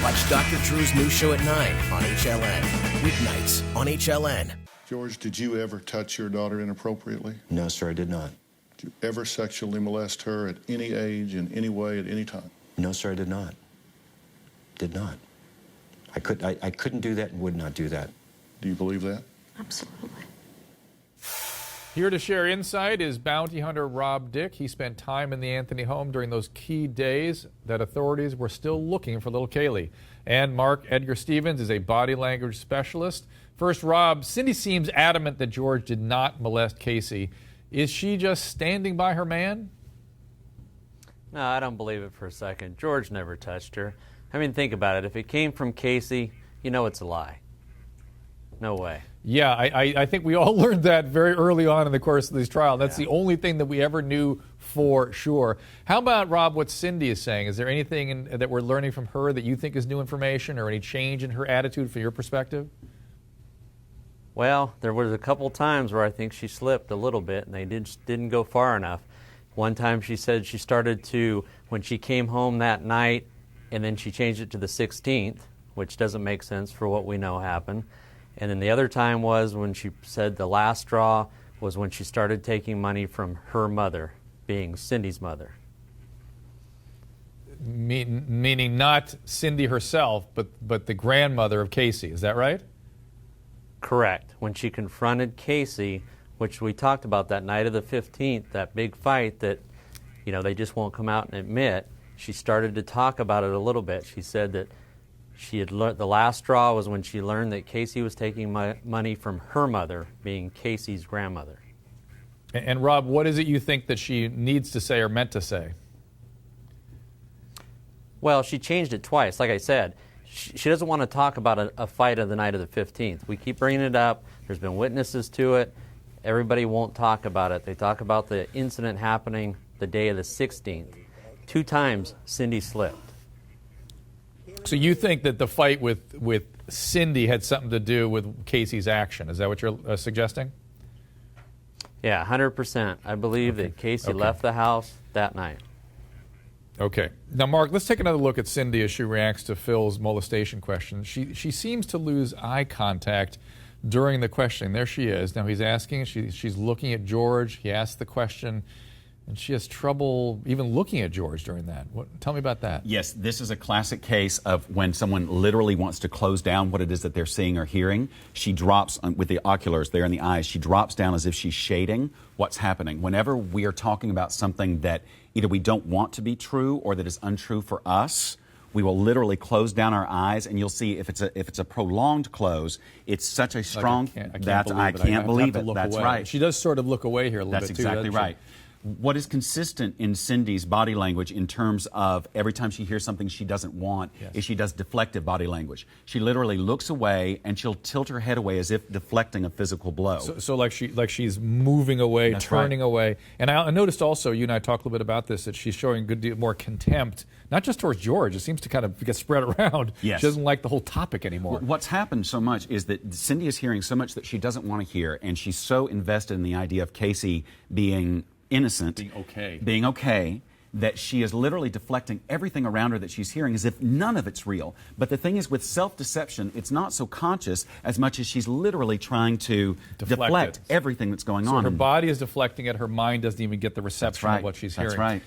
Watch Dr. Drew's new show at 9 on HLN. Weeknights on HLN. George, did you ever touch your daughter inappropriately? No, sir, I did not. Did you ever sexually molest her at any age, in any way, at any time? No, sir, I did not. Did not. I couldn't do that and would not do that. Do you believe that? Absolutely. Here to share insight is bounty hunter Rob Dick. He spent time in the Anthony home during those key days that authorities were still looking for little Kaylee. And Mark Edgar Stevens is a body language specialist. First, Rob, Cindy seems adamant that George did not molest Casey. Is she just standing by her man? No, I don't believe it for a second. George never touched her. I mean, think about it. If it came from Casey, you know it's a lie. No way. Yeah, I think we all learned that very early on in the course of this trial. That's the only thing that we ever knew for sure. How about, Rob, what Cindy is saying? Is there anything that we're learning from her that you think is new information or any change in her attitude from your perspective? Well, there was a couple times where I think she slipped a little bit and they didn't go far enough. One time she said she started to, when she came home that night, and then she changed it to the 16th, which doesn't make sense for what we know happened. And then the other time was when she said the last straw was when she started taking money from her mother, being Cindy's mother. Meaning not Cindy herself, but the grandmother of Casey. Is that right? Correct. When she confronted Casey, which we talked about that night of the 15th, that big fight that, you know, they just won't come out and admit, she started to talk about it a little bit. She said that she had learned, the last straw was when she learned that Casey was taking money from her mother, being Casey's grandmother. And Rob, what is it you think that she needs to say or meant to say? Well, she changed it twice. Like I said, she doesn't want to talk about a fight of the night of the 15th. We keep bringing it up. There's been witnesses to it. Everybody won't talk about it. They talk about the incident happening the day of the 16th. 2 times, Cindy slipped. So you think that the fight with Cindy had something to do with Casey's action? Is that what you're suggesting? Yeah, 100%. I believe that Casey left the house that night. Okay. Now, Mark, let's take another look at Cindy as she reacts to Phil's molestation question. She seems to lose eye contact during the questioning. There she is. Now he's asking. She's looking at George. He asks the question, and she has trouble even looking at George during that. Tell me about that. Yes, this is a classic case of when someone literally wants to close down what it is that they're seeing or hearing. She drops, with the oculars there in the eyes, she drops down as if she's shading what's happening. Whenever we are talking about something that either we don't want to be true or that is untrue for us, we will literally close down our eyes, and you'll see if it's a prolonged close, it's such a strong. I can't believe it. That's right. She does sort of look away here a little bit too. That's exactly right. What is consistent in Cindy's body language in terms of every time she hears something she doesn't want is she does deflective body language. She literally looks away and she'll tilt her head away as if deflecting a physical blow. So like she's moving away, turning away. And I noticed also, you and I talked a little bit about this, that she's showing a good deal more contempt, not just towards George. It seems to kind of get spread around. Yes. She doesn't like the whole topic anymore. What's happened so much is that Cindy is hearing so much that she doesn't want to hear, and she's so invested in the idea of Casey being innocent, being okay, that she is literally deflecting everything around her that she's hearing as if none of it's real. But the thing is, with self-deception, it's not so conscious as much as she's literally trying to deflect everything that's going on. So her body is deflecting it, her mind doesn't even get the reception of what she's hearing. That's right.